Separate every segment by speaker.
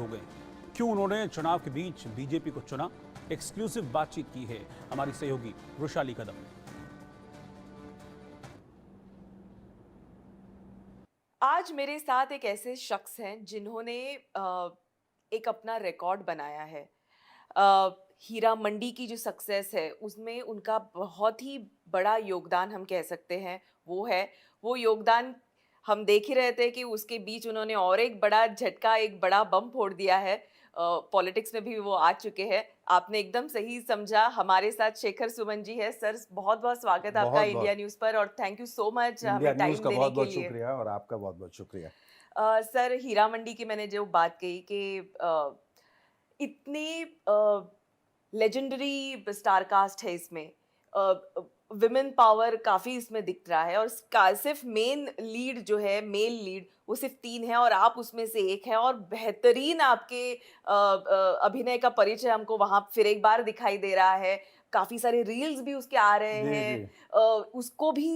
Speaker 1: हो गए। क्यों उन्होंने चुनाव के बीच बीजेपी को चुना? एक्सक्लूसिव बातचीत की है हमारी सहयोगी रुशाली कदम।
Speaker 2: आज मेरे साथ एक ऐसे शख्स हैं जिन्होंने एक अपना रिकॉर्ड बनाया है। अ, हीरा मंडी की जो सक्सेस है उसमें उनका बहुत ही बड़ा योगदान हम कह सकते हैं वो योगदान हम देख ही रहे थे कि उसके बीच उन्होंने और एक बड़ा झटका, एक बड़ा बम फोड़ दिया है। पॉलिटिक्स में भी वो आ चुके हैं। आपने एकदम सही समझा। हमारे साथ शेखर सुमन जी है। सर, बहुत-बहुत स्वागत है आपका
Speaker 3: बहुत
Speaker 2: इंडिया
Speaker 3: बहुत
Speaker 2: न्यूज़ पर और thank you so much
Speaker 3: India
Speaker 2: हमें
Speaker 3: न्यूज़
Speaker 2: टाइम
Speaker 3: का
Speaker 2: देने
Speaker 3: बहुत
Speaker 2: के
Speaker 3: बहुत
Speaker 2: लिए।
Speaker 3: शुक्रिया और आपका बहुत बहुत शुक्रिया।
Speaker 2: सर, हीरा मंडी की मैंने जो बात कही कि इतनी लेजेंडरी स्टार कास्ट है इसमें। विमेन पावर काफ़ी इसमें दिख रहा है और सिर्फ मेन लीड जो है, मेल लीड, वो सिर्फ 3 है और आप उसमें से एक हैं और बेहतरीन आपके अभिनय का परिचय हमको वहाँ फिर एक बार दिखाई दे रहा है। काफ़ी सारे रील्स भी उसके आ रहे
Speaker 3: जी,
Speaker 2: हैं।
Speaker 3: जी,
Speaker 2: उसको भी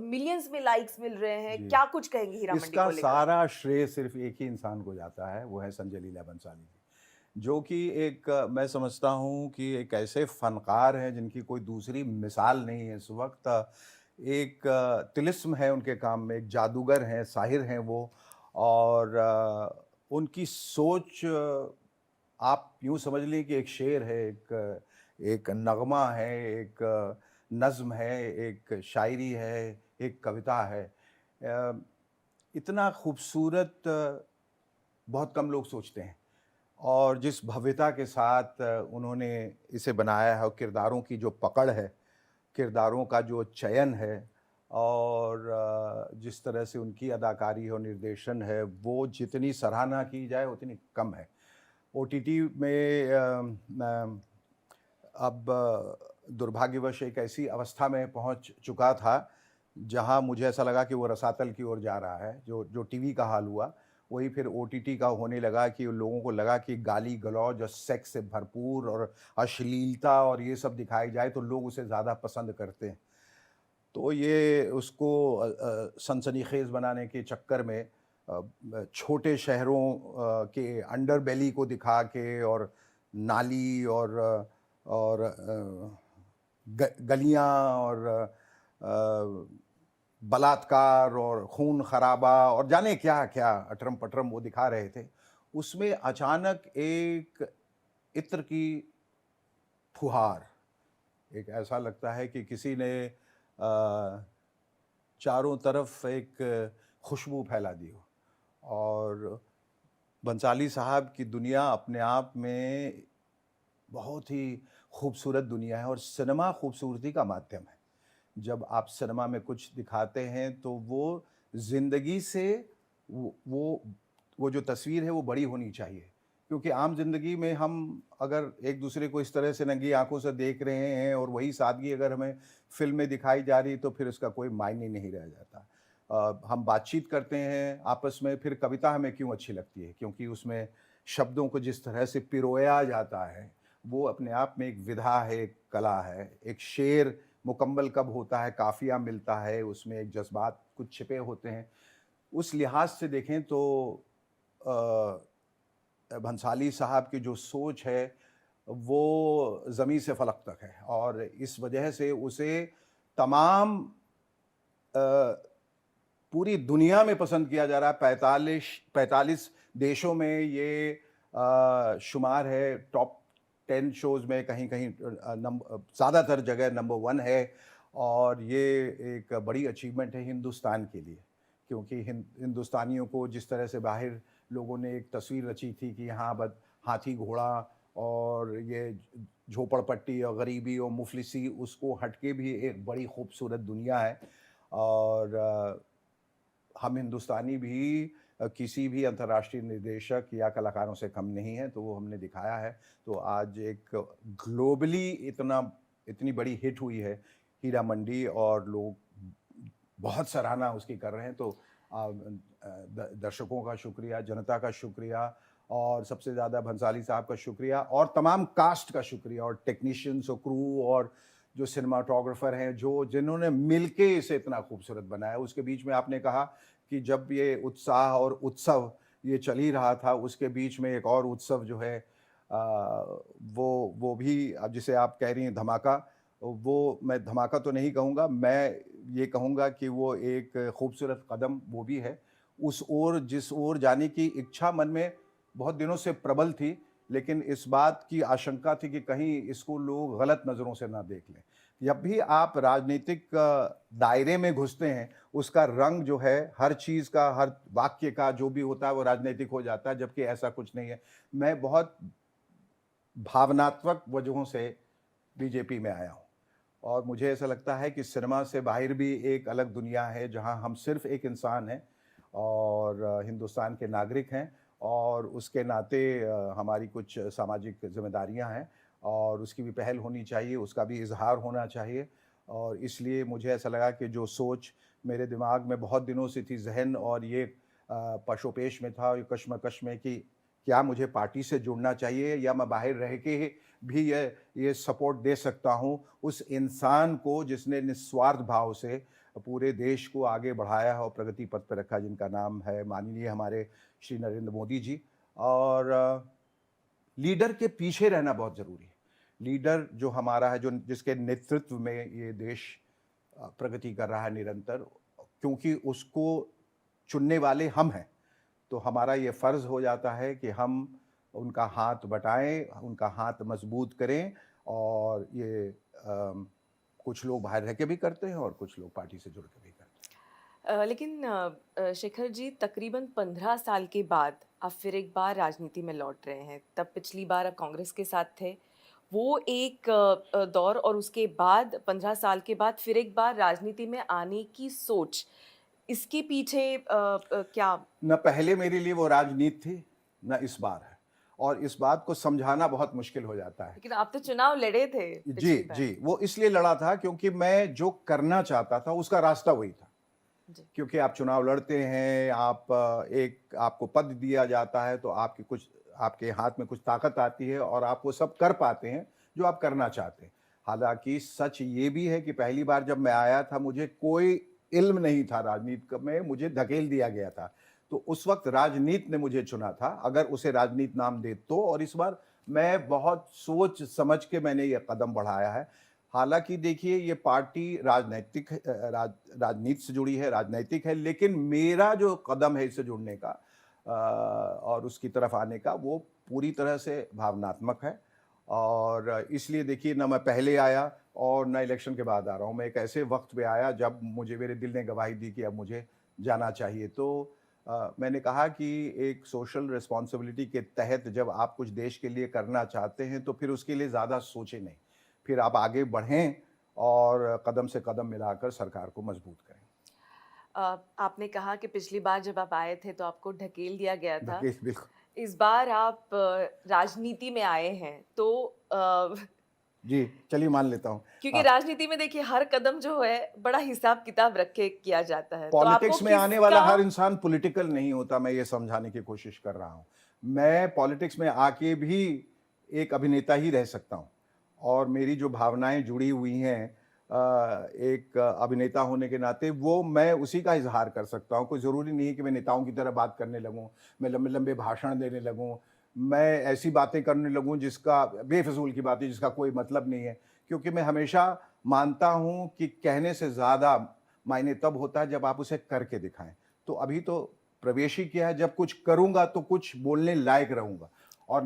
Speaker 2: मिलियंस में लाइक्स मिल रहे हैं।
Speaker 3: जी।
Speaker 2: क्या कुछ कहेंगे हीरा मंडी
Speaker 3: इसका
Speaker 2: को लेकर?
Speaker 3: सारा श्रेय सिर्फ़ एक ही इंसान को जाता है, वो है संजय लीला भंसाली जी। जो कि एक मैं समझता हूँ कि एक ऐसे फ़नकार हैं जिनकी कोई दूसरी मिसाल नहीं है इस वक़्त। एक तिलिस्म है उनके काम में, एक जादूगर हैं, साहिर हैं वो और उनकी सोच आप यूँ समझ लें कि एक शेर है, एक एक नग़्मा है, एक नज़्म है, एक शायरी है, एक कविता है। इतना खूबसूरत बहुत कम लोग सोचते हैं और जिस भव्यता के साथ उन्होंने इसे बनाया है और किरदारों की जो पकड़ है, किरदारों का जो चयन है और जिस तरह से उनकी अदाकारी और निर्देशन है, वो जितनी सराहना की जाए उतनी कम है। ओटीटी में अब दुर्भाग्यवश एक ऐसी अवस्था में पहुंच चुका था, जहां मुझे ऐसा लगा कि वो रसातल की ओर जा रहा है। जो जो टीवी का हाल हुआ, वही फिर ओटीटी का होने लगा कि लोगों को लगा कि गाली-गलौज और सेक्स से भरपूर और अश्लीलता और ये सब दिखाई जाए, तो लोग उसे ज़्यादा पसंद करते हैं। तो ये उसको सनसनीखेज़ बनाने के चक्कर में छोटे शहरों के अंडरबेली को दिखा के और नाली और गलियां और बलात्कार और खून खराबा और जाने क्या क्या अटरम पटरम वो दिखा रहे थे। उसमें अचानक एक इत्र की फुहार, एक ऐसा लगता है कि किसी ने चारों तरफ एक खुशबू फैला दी हो और बंसाली साहब की दुनिया अपने आप में बहुत ही खूबसूरत दुनिया है और सिनेमा खूबसूरती का माध्यम है। जब आप सिनेमा में कुछ दिखाते हैं तो वो ज़िंदगी से वो वो जो तस्वीर है वो बड़ी होनी चाहिए। क्योंकि आम ज़िंदगी में हम अगर एक-दूसरे को इस तरह से नंगी आँखों से देख रहे हैं और वही सादगी अगर हमें फ़िल्म में दिखाई जा रही है तो फिर उसका कोई मायने नहीं रह जाता। हम बातचीत करते हैं आपस में, फिर कविता हमें क्यों अच्छी लगती है? क्योंकि उसमें शब्दों को जिस तरह से पिरोया जाता है, वो अपने आप में एक विधा है, एक कला है। एक शेर मुकम्मल कब होता है, काफ़िया मिलता है, उसमें एक जज़्बात कुछ छिपे होते हैं। उस लिहाज से देखें तो भंसाली साहब की जो सोच है, वो ज़मीं से फ़लक तक है और इस वजह से उसे तमाम अ, पूरी दुनिया में पसंद किया जा रहा है। 45 देशों में ये शुमार है टॉप 10 शोज़ में कहीं-कहीं ज़्यादातर जगह नंबर 1 है और ये एक बड़ी अचीवमेंट है हिंदुस्तान के लिए। क्योंकि हिंदुस्तानियों को जिस तरह से बाहर लोगों ने एक तस्वीर रची थी कि यहाँ बस हाथी घोड़ा और ये झोपड़पट्टी और गरीबी और मुफ़लिसी, उसको हट के भी एक बड़ी खूबसूरत दुनिया है और हम हिंदुस्तानी भी किसी भी अंतर्राष्ट्रीय निर्देशक या कलाकारों से कम नहीं हैं, तो वो हमने दिखाया है। तो आज एक ग्लोबली इतनी बड़ी हिट हुई है हीरा मंडी और लोग बहुत सराहना उसकी कर रहे हैं। तो दर्शकों का शुक्रिया, जनता का शुक्रिया और सबसे ज़्यादा भंसाली साहब का शुक्रिया और तमाम कास्ट का शुक्रिया और टेक्नीशियंस और क्रू और जो सिनेमाटोग्राफर हैं, जिन्होंने मिलके इसे इतना खूबसूरत बनाया। उसके बीच में आपने कहा कि जब ये उत्साह और उत्सव ये चल ही रहा था, उसके बीच में एक और उत्सव जो है वो भी, अब जिसे आप कह रही हैं धमाका, वो मैं धमाका तो नहीं कहूँगा, मैं ये कहूँगा कि वो एक खूबसूरत कदम वो भी है। उस ओर जिस ओर जाने की इच्छा मन में बहुत दिनों से प्रबल थी, लेकिन इस बात की आशंका थी कि कहीं इसको लोग गलत नज़रों से ना देख लें। जब भी आप राजनीतिक दायरे में घुसते हैं, उसका रंग जो है हर चीज़ का, हर वाक्य का जो भी होता है वो राजनीतिक हो जाता है, जबकि ऐसा कुछ नहीं है। मैं बहुत भावनात्मक वजहों से बीजेपी में आया हूँ और मुझे ऐसा लगता है कि सिनेमा से बाहर भी एक अलग दुनिया है, जहाँ हम सिर्फ एक इंसान हैं और हिंदुस्तान के नागरिक हैं और उसके नाते हमारी कुछ सामाजिक ज़िम्मेदारियाँ हैं और उसकी भी पहल होनी चाहिए, उसका भी इज़हार होना चाहिए। और इसलिए मुझे ऐसा लगा कि जो सोच मेरे दिमाग में बहुत दिनों से थी, ज़हन और ये पशोपेश में था, ये कश्मकश में कि क्या मुझे पार्टी से जुड़ना चाहिए या मैं बाहर रह के भी ये सपोर्ट दे सकता हूँ उस इंसान को जिसने निस्वार्थ भाव से पूरे देश को आगे बढ़ाया है और प्रगति पथ पर रखा, जिनका नाम है माननीय हमारे श्री नरेंद्र मोदी जी। और लीडर के पीछे रहना बहुत ज़रूरी है। लीडर जो हमारा है, जो जिसके नेतृत्व में ये देश प्रगति कर रहा है निरंतर, क्योंकि उसको चुनने वाले हम हैं, तो हमारा ये फ़र्ज़ हो जाता है कि हम उनका हाथ बटाएं, उनका हाथ मजबूत करें। और ये कुछ लोग बाहर रह के भी करते हैं और कुछ लोग पार्टी से जुड़ के भी करते हैं।
Speaker 2: लेकिन शेखर जी, तकरीबन 15 साल के बाद आप फिर एक बार राजनीति में लौट रहे हैं। तब पिछली बार आप कांग्रेस के साथ थे, वो एक दौर, और उसके बाद 15 साल के बाद फिर एक बार राजनीति में आने की सोच, इसके पीछे क्या?
Speaker 3: न पहले मेरे लिए वो राजनीति थी, न इस बार है, और इस बात को समझाना बहुत मुश्किल हो जाता है।
Speaker 2: लेकिन आप तो चुनाव लड़े थे
Speaker 3: जी,
Speaker 2: पिछली बार।
Speaker 3: जी, वो इसलिए लड़ा था क्योंकि मैं जो करना चाहता था उसका रास्ता वही था।
Speaker 2: जी।
Speaker 3: क्योंकि आप चुनाव लड़ते हैं, आपको पद दिया जाता है, तो आपके हाथ में कुछ ताकत आती है और आप वो सब कर पाते हैं जो आप करना चाहते हैं। हालाँकि सच ये भी है कि पहली बार जब मैं आया था, मुझे कोई इल्म नहीं था राजनीति में, मुझे धकेल दिया गया था। तो उस वक़्त राजनीति ने मुझे चुना था, अगर उसे राजनीति नाम दे तो। और इस बार मैं बहुत सोच समझ के मैंने ये कदम बढ़ाया है। हालाँकि देखिए, ये पार्टी राजनीति से जुड़ी है, राजनैतिक है, लेकिन मेरा जो कदम है इससे जुड़ने का और उसकी तरफ आने का, वो पूरी तरह से भावनात्मक है। और इसलिए देखिए, ना मैं पहले आया और ना इलेक्शन के बाद आ रहा हूँ। मैं एक ऐसे वक़्त पे आया जब मुझे मेरे दिल ने गवाही दी कि अब मुझे जाना चाहिए। तो मैंने कहा कि एक सोशल रिस्पॉन्सिबिलिटी के तहत जब आप कुछ देश के लिए करना चाहते हैं, तो फिर उसके लिए ज़्यादा सोचें नहीं। फिर आप आगे बढ़ें और कदम से कदम मिलाकर सरकार को मजबूत करें।
Speaker 2: आपने कहा कि पिछली बार जब आप आए थे तो आपको ढकेल दिया गया था।
Speaker 3: बिल्कुल।
Speaker 2: इस बार आप राजनीति में आए हैं, तो
Speaker 3: जी, चलिए मान लेता हूँ।
Speaker 2: क्योंकि राजनीति में देखिए हर कदम जो है बड़ा हिसाब किताब रख के किया जाता है। तो आपको
Speaker 3: पॉलिटिक्स में आने वाला
Speaker 2: किसका?
Speaker 3: हर इंसान पॉलिटिकल नहीं होता, मैं ये समझाने की कोशिश कर रहा हूँ। मैं पॉलिटिक्स में आके भी एक अभिनेता ही रह सकता हूँ और मेरी जो भावनाएं जुड़ी हुई हैं एक अभिनेता होने के नाते, वो मैं उसी का इज़हार कर सकता हूँ। कोई ज़रूरी नहीं है कि मैं नेताओं की तरह बात करने लगूँ, मैं लंबे-लंबे भाषण देने लगूँ, मैं ऐसी बातें करने लगूँ जिसका बेफिज़ूल की बातें जिसका कोई मतलब नहीं है। क्योंकि मैं हमेशा मानता हूँ कि कहने से ज़्यादा मायने तब होता है जब आप उसे करके दिखाएँ। तो अभी तो प्रवेश ही किया है, जब कुछ करूँगा तो कुछ बोलने लायक रहूँगा, और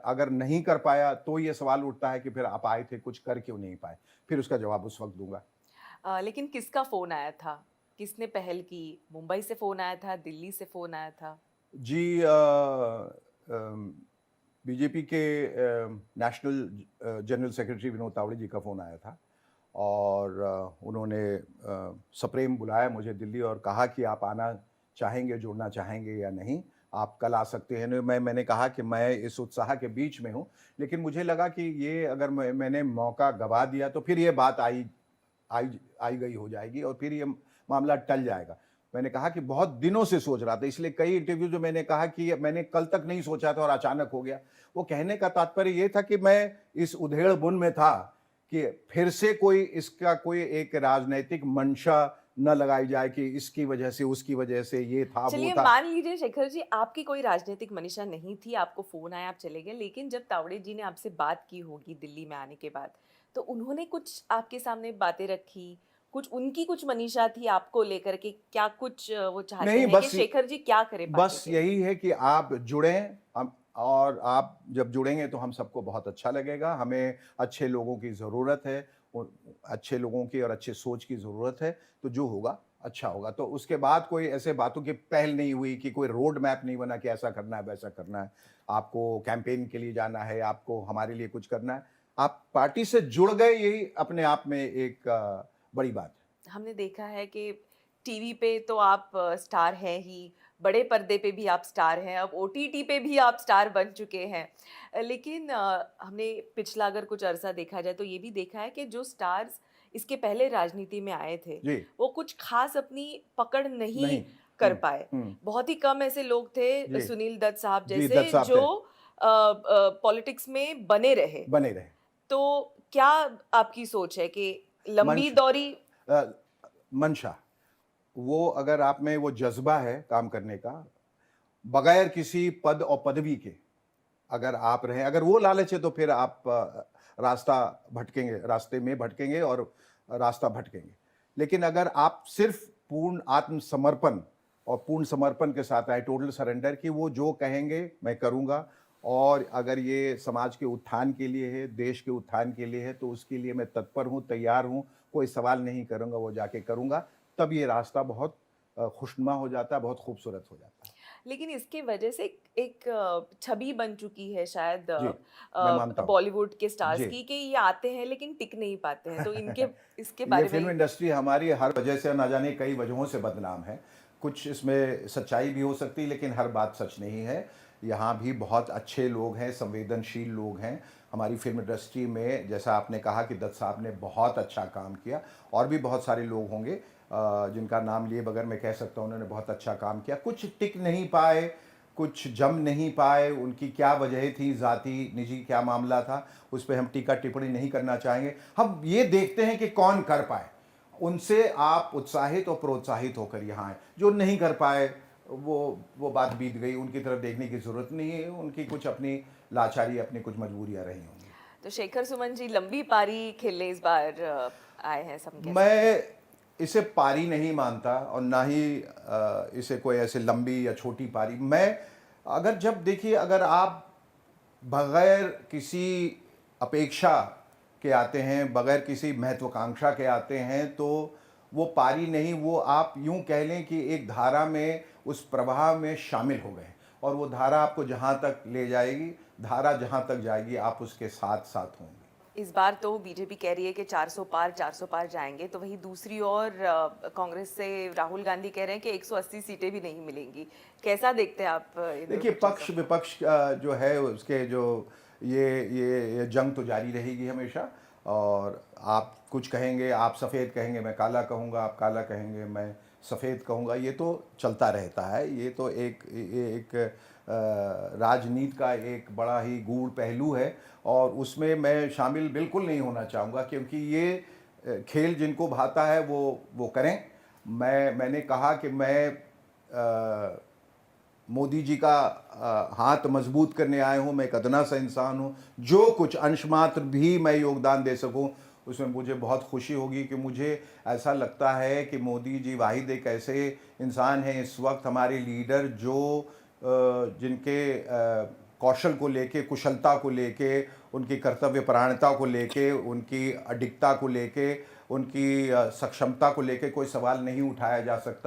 Speaker 3: अगर नहीं कर पाया तो ये सवाल उठता है कि फिर आप आए थे, कुछ कर क्यों नहीं पाए? फिर उसका जवाब उस वक़्त दूँगा।
Speaker 2: लेकिन किसका फ़ोन आया था? किसने पहल की? मुंबई से फ़ोन आया था? दिल्ली से फ़ोन आया था?
Speaker 3: जी, बीजेपी के national general secretary Vinod Tawde ji का फ़ोन आया था और उन्होंने सप्रेम बुलाया मुझे दिल्ली और कहा कि आप आना चाहेंगे, जुड़ना चाहेंगे या नहीं? आप कल आ सकते हैं। मैंने कहा कि मैं इस उत्साह के बीच में हूँ, लेकिन मुझे लगा कि ये अगर मैंने मौका गँवा दिया तो फिर ये बात आई गई हो जाएगी और फिर ये मामला टल जाएगा। मैंने कहा कि बहुत दिनों से सोच रहा था, इसलिए कई इंटरव्यू जो मैंने कहा कि मैंने कल तक नहीं सोचा था और अचानक हो गया। वो कहने का तात्पर्य ये था कि मैं इस उधेड़-बुन में था कि फिर से कोई एक राजनैतिक मंशा न लगाई जाए कि इसकी वजह से उसकी वजह से ये था वो
Speaker 2: चलिए
Speaker 3: था।
Speaker 2: मान लीजिए शेखर जी आपकी कोई राजनीतिक मनीषा नहीं थी, आपको फ़ोन आया, आप चले गए, लेकिन जब तावड़े जी ने आपसे बात की होगी दिल्ली में आने के बाद, तो उन्होंने कुछ आपके सामने बातें रखी, कुछ उनकी कुछ मनीषा थी आपको लेकर के, क्या कुछ वो चाहते
Speaker 3: नहीं,
Speaker 2: हैं कि शेखर जी क्या करें पार्टी
Speaker 3: बस
Speaker 2: के लिए?
Speaker 3: यही है कि आप जुड़ें और आप जब जुड़ेंगे तो हम सबको बहुत अच्छा लगेगा। हमें अच्छे लोगों की ज़रूरत है, अच्छे लोगों की और अच्छे सोच की ज़रूरत है, तो जो होगा अच्छा होगा। तो उसके बाद कोई ऐसे बातों की पहल नहीं हुई कि कोई रोड मैप नहीं बना कि ऐसा करना है, वैसा करना है। आपको कैंपेन के लिए जाना है, आपको हमारे लिए कुछ करना है। आप पार्टी से जुड़ गए, यही अपने आप में एक बड़ी बात है।
Speaker 2: हमने देखा है कि टीवी पे तो आप स्टार हैं ही, बड़े पर्दे पे भी आप स्टार हैं, अब ओटीटी पे भी आप स्टार बन चुके हैं। लेकिन हमने पिछला अगर कुछ अरसा देखा जाए तो ये भी देखा है कि जो स्टार्स इसके पहले राजनीति में आए थे,
Speaker 3: जी,
Speaker 2: वो कुछ ख़ास अपनी पकड़ नहीं
Speaker 3: नहीं।
Speaker 2: कर पाए।
Speaker 3: हुँ।
Speaker 2: बहुत ही कम ऐसे लोग थे,
Speaker 3: जी,
Speaker 2: सुनील दत्त साहब
Speaker 3: जी,
Speaker 2: जैसे
Speaker 3: दत्त साहब
Speaker 2: जो
Speaker 3: थे,
Speaker 2: पॉलिटिक्स में बने रहे।
Speaker 3: बने रहे।
Speaker 2: तो क्या आपकी सोच है कि लंबी
Speaker 3: मंश
Speaker 2: दौरी
Speaker 3: अ, मंशा, वो अगर आप में वो जज़्बा है काम करने का, बगैर किसी पद और पदवी के अगर आप रहें, अगर वो लालच है तो फिर आप रास्ते में भटकेंगे और रास्ता भटकेंगे। लेकिन अगर आप सिर्फ़ पूर्ण आत्मसमर्पण और पूर्ण समर्पण के साथ आए, टोटल सरेंडर कि वो जो कहेंगे मैं करूँगा और अगर ये समाज के उत्थान के लिए है, देश के उत्थान के लिए है, तो उसके लिए मैं तत्पर हूँ, तैयार हूँ, कोई सवाल नहीं करूँगा, वो जाके करूँगा। तब ये रास्ता बहुत खुशनुमा हो जाता है, बहुत खूबसूरत हो जाता है।
Speaker 2: लेकिन इसके वजह से एक छवि बन चुकी है शायद
Speaker 3: जी, मैं मानता हूँ।
Speaker 2: बॉलीवुड के स्टार्स
Speaker 3: जी।
Speaker 2: की कि ये आते हैं लेकिन टिक नहीं पाते हैं, तो इनके इसके
Speaker 3: ये
Speaker 2: बारे
Speaker 3: फ़िल्म
Speaker 2: में
Speaker 3: इंडस्ट्री हमारी हर वजह से ना जाने कई वजहों से बदनाम है। कुछ इसमें सच्चाई भी हो सकती है लेकिन हर बात सच नहीं है। यहाँ भी बहुत अच्छे लोग हैं, संवेदनशील लोग हैं। हमारी फ़िल्म इंडस्ट्री में जैसा आपने कहा कि दत्त साहब ने बहुत अच्छा काम किया और भी बहुत सारे लोग होंगे जिनका नाम लिए बगैर मैं कह सकता हूँ उन्होंने बहुत अच्छा काम किया। कुछ टिक नहीं पाए, कुछ जम नहीं पाए, उनकी क्या वजह थी, ज़ाती, निजी क्या मामला था, उस पे हम टीका-टिप्पणी नहीं करना चाहेंगे। हम ये देखते हैं कि कौन कर पाए, उनसे आप उत्साहित और प्रोत्साहित होकर यहाँ आएँ। जो नहीं कर पाए, वो बात बीत गई, उनकी तरफ देखने की ज़रूरत नहीं है, उनकी कुछ अपनी लाचारी, अपनी कुछ मजबूरियाँ रही होंगी।
Speaker 2: तो शेखर सुमन जी लंबी पारी खेलने इस बार आए हैं, सब कह सकते हैं।
Speaker 3: मैं इसे पारी नहीं मानता और ना ही इसे कोई ऐसे लंबी या छोटी पारी। मैं अगर जब देखिए अगर आप बगैर किसी अपेक्षा के आते हैं, बगैर किसी महत्वाकांक्षा के आते हैं, तो वो पारी नहीं, वो आप यूँ कह लें कि एक धारा में, उस प्रवाह में शामिल हो गए और वो धारा आपको जहाँ तक ले जाएगी, धारा जहाँ तक जाएगी, आप उसके साथ-साथ होंगे।
Speaker 2: इस बार तो बीजेपी कह रही है कि 400 पार जाएंगे, तो वहीं दूसरी ओर कांग्रेस से राहुल गांधी कह रहे हैं कि 180 सीटें भी नहीं मिलेंगी। कैसा देखते हैं आप इन
Speaker 3: देखिए
Speaker 2: दोनों
Speaker 3: पक्ष
Speaker 2: चीज़ों को?
Speaker 3: विपक्ष जो है उसके जो ये जंग तो जारी रहेगी हमेशा और आप कुछ कहेंगे, आप सफ़ेद कहेंगे, मैं काला कहूँगा, आप काला कहेंगे, मैं सफ़ेद कहूँगा, ये तो चलता रहता है। ये तो एक राजनीति का एक बड़ा ही गूढ़ पहलू है और उसमें मैं शामिल बिल्कुल नहीं होना चाहूँगा क्योंकि ये खेल जिनको भाता है वो करें। मैंने कहा कि मैं मोदी जी का हाथ मजबूत करने आया हूँ, मैं एक अदना सा इंसान हूँ, जो कुछ अंश मात्र भी मैं योगदान दे सकूँ उसमें मुझे बहुत खुशी होगी कि मुझे ऐसा लगता है कि मोदी जी वाहिद एक ऐसे इंसान हैं इस वक्त हमारे लीडर जो जिनके कौशल को लेके, कुशलता को लेके, उनकी कर्तव्यपरायणता को लेके, उनकी अडिगता को लेके, उनकी सक्षमता को लेके कोई सवाल नहीं उठाया जा सकता।